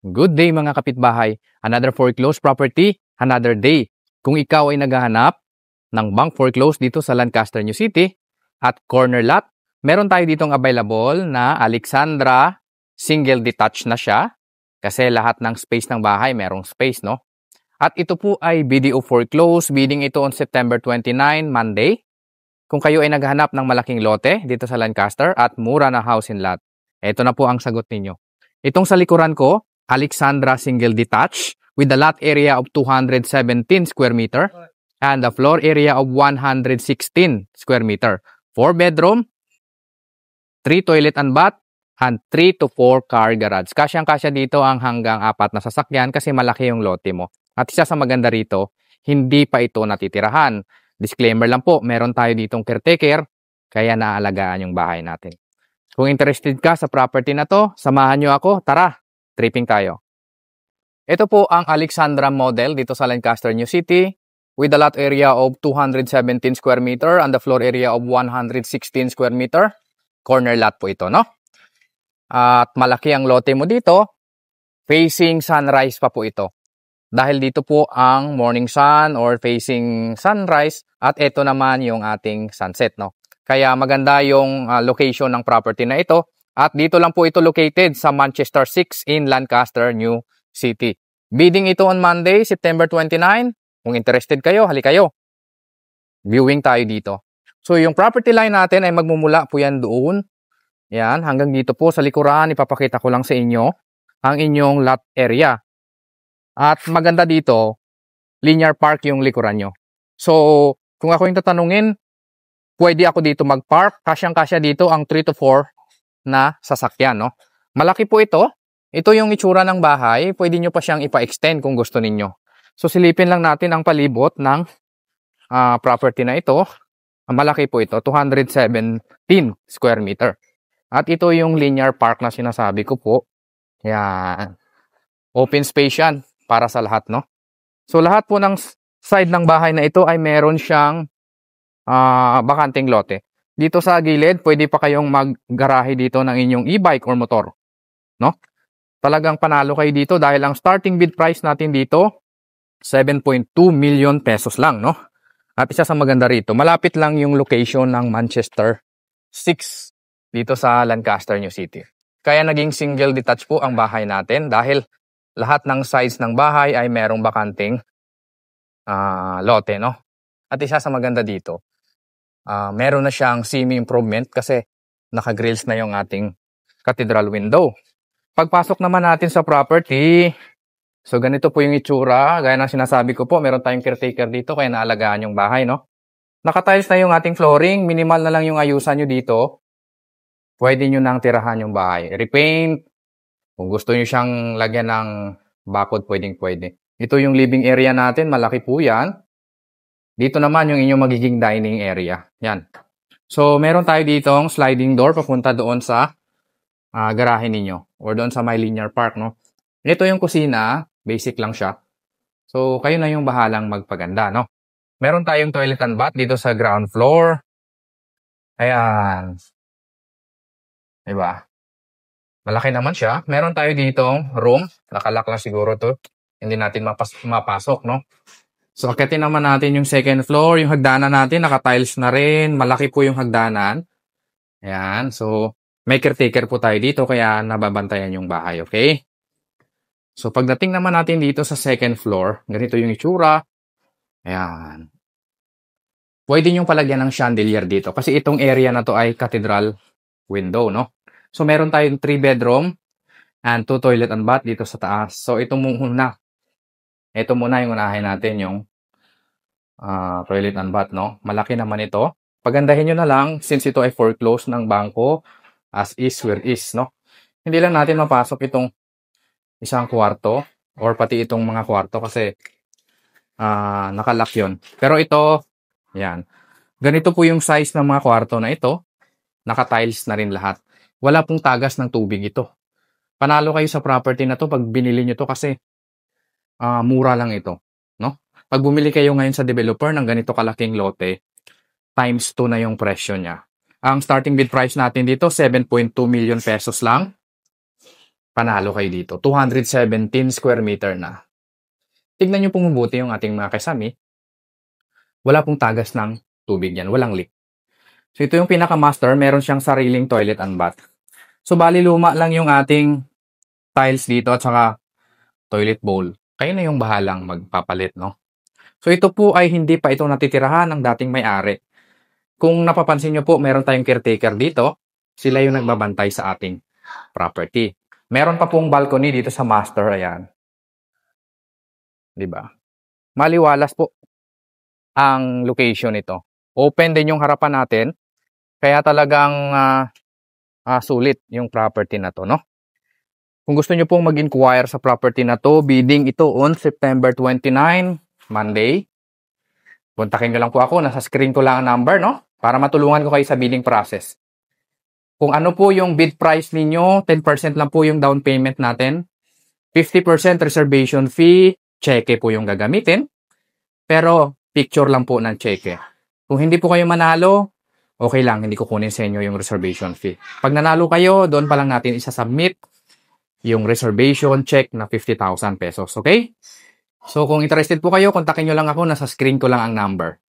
Good day mga kapitbahay. Another foreclosed property, another day. Kung ikaw ay naghahanap ng bank foreclosed dito sa Lancaster, New City at corner lot, meron tayo ditong available na Alexandra single detached na siya kasi lahat ng space ng bahay merong space, no? At ito po ay BDO foreclosed, bidding ito on September 29, Monday. Kung kayo ay naghahanap ng malaking lote dito sa Lancaster at mura na house and lot, ito na po ang sagot ninyo. Itong sa likuran ko, Alexandra single detached with the lot area of 217 square meter and the floor area of 116 square meter. 4 bedroom, 3 toilet and bath, and 3 to 4 car garage. Kasyang-kasya dito ang hanggang 4 na sasakyan kasi malaki yung lote mo. At isa sa maganda rito, hindi pa ito natitirahan. Disclaimer lang po, meron tayo ditong caretaker, kaya naaalagaan yung bahay natin. Kung interested ka sa property na to, samahan nyo ako, tara, tripping tayo. Ito po ang Alexandra model dito sa Lancaster, New City with a lot area of 217 square meter and the floor area of 116 square meter. Corner lot po ito, no? At malaki ang lote mo dito. Facing sunrise pa po ito. Dahil dito po ang morning sun or facing sunrise at ito naman yung ating sunset, no? Kaya maganda yung location ng property na ito. At dito lang po ito located sa Manchester 6 in Lancaster, New City. Bidding ito on Monday, September 29. Kung interested kayo, hali kayo. Viewing tayo dito. So yung property line natin ay magmumula po yan doon. Yan, hanggang dito po sa likuran, ipapakita ko lang sa inyo ang inyong lot area. At maganda dito, linear park yung likuran nyo. So kung ako yung tatanungin, pwede ako dito mag-park. Kasyang-kasya dito ang 3 to 4 na sasakyan, no? Malaki po ito. Ito yung itsura ng bahay. Pwede nyo pa siyang ipa-extend kung gusto ninyo. So, silipin lang natin ang palibot ng property na ito. Malaki po ito, 217 square meter. At ito yung linear park na sinasabi ko po. Yan. Open space yan para sa lahat, no? So, lahat po ng side ng bahay na ito ay meron siyang bakanting lote. Dito sa gilid, pwede pa kayong mag-garahe dito ng inyong e-bike or motor. No? Talagang panalo kayo dito dahil ang starting bid price natin dito, 7.2 million pesos lang. No? At isa sa maganda rito, malapit lang yung location ng Manchester 6 dito sa Lancaster, New City. Kaya naging single detached po ang bahay natin dahil lahat ng size ng bahay ay merong bakanting lote. No? At isa sa maganda dito, meron na siyang semi-improvement kasi naka-grills na yung ating cathedral window. Pagpasok naman natin sa property, so ganito po yung itsura. Gaya ng sinasabi ko po, meron tayong caretaker dito kaya naalagaan yung bahay, no? Naka-tiles na yung ating flooring, minimal na lang yung ayusan nyo dito. Pwede nyo nang tirahan yung bahay. Repaint, kung gusto nyo siyang lagyan ng bakod, pwedeng-pwede. Ito yung living area natin, malaki po yan. Dito naman yung inyong magiging dining area. Yan. So, meron tayo ditong sliding door papunta doon sa garahe ninyo or doon sa my linear park, no? Ito yung kusina. Basic lang siya. So, kayo na yung bahalang magpaganda, no? Meron tayong toilet and bath dito sa ground floor. Ayan. Diba? Malaki naman siya. Meron tayo ditong room. Nakalak lang siguro to. Hindi natin mapasok, no? So, akitin naman natin yung second floor. Yung hagdanan natin, naka-tiles na rin. Malaki po yung hagdanan. Ayan. So, may caretaker po tayo dito, kaya nababantayan yung bahay, okay? So, pagdating naman natin dito sa second floor, ganito yung itsura. Ayan. Pwede nyo palagyan ng chandelier dito. Kasi itong area na to ay cathedral window, no? So, meron tayong 3 bedroom and 2 toilet and bath dito sa taas. So, ito muna. Ito muna yung unahin natin, yung toilet and bath, no? Malaki naman ito. Pagandahin nyo na lang, since ito ay foreclosed ng bangko, as is where is, no? Hindi lang natin mapasok itong isang kwarto, or pati itong mga kwarto kasi nakalock yun. Pero ito, yan. Ganito po yung size ng mga kwarto na ito. Naka-tiles na rin lahat. Wala pong tagas ng tubig ito. Panalo kayo sa property na to pag binili nyo to kasi mura lang ito, no? Pag bumili kayo ngayon sa developer ng ganito kalaking lote, times 2 na yung presyo niya. Ang starting bid price natin dito, 7.2 million pesos lang. panalo kayo dito. 217 square meter na. Tignan nyo pong mabuti yung ating mga kasami. Wala pong tagas ng tubig yan. Walang leak. So, ito yung pinaka-master. Meron siyang sariling toilet and bath. So, bali luma lang yung ating tiles dito at saka toilet bowl. Kayo na yung bahalang magpapalit, no? So, ito po ay hindi pa ito natitirahan ng dating may-ari. Kung napapansin nyo po, meron tayong caretaker dito. Sila yung nagbabantay sa ating property. Meron pa pong balcony dito sa master. Ayan. Diba? Maliwalas po ang location nito. Open din yung harapan natin. Kaya talagang sulit yung property na to, no? Kung gusto nyo pong mag-inquire sa property na to, bidding ito on September 29, Monday. Kontakin nyo lang po ako. Nasa screen ko lang ang number, no? Para matulungan ko kayo sa bidding process. Kung ano po yung bid price ninyo, 10% lang po yung down payment natin. 50% reservation fee, cheque po yung gagamitin. Pero picture lang po ng cheque. Kung hindi po kayo manalo, okay lang, hindi ko kunin sa inyo yung reservation fee. Pag nanalo kayo, doon pa lang natin isa-submit yung reservation check na 50,000 pesos. Okay? So kung interested po kayo, kontakin nyo lang ako. Nasa screen ko lang ang number.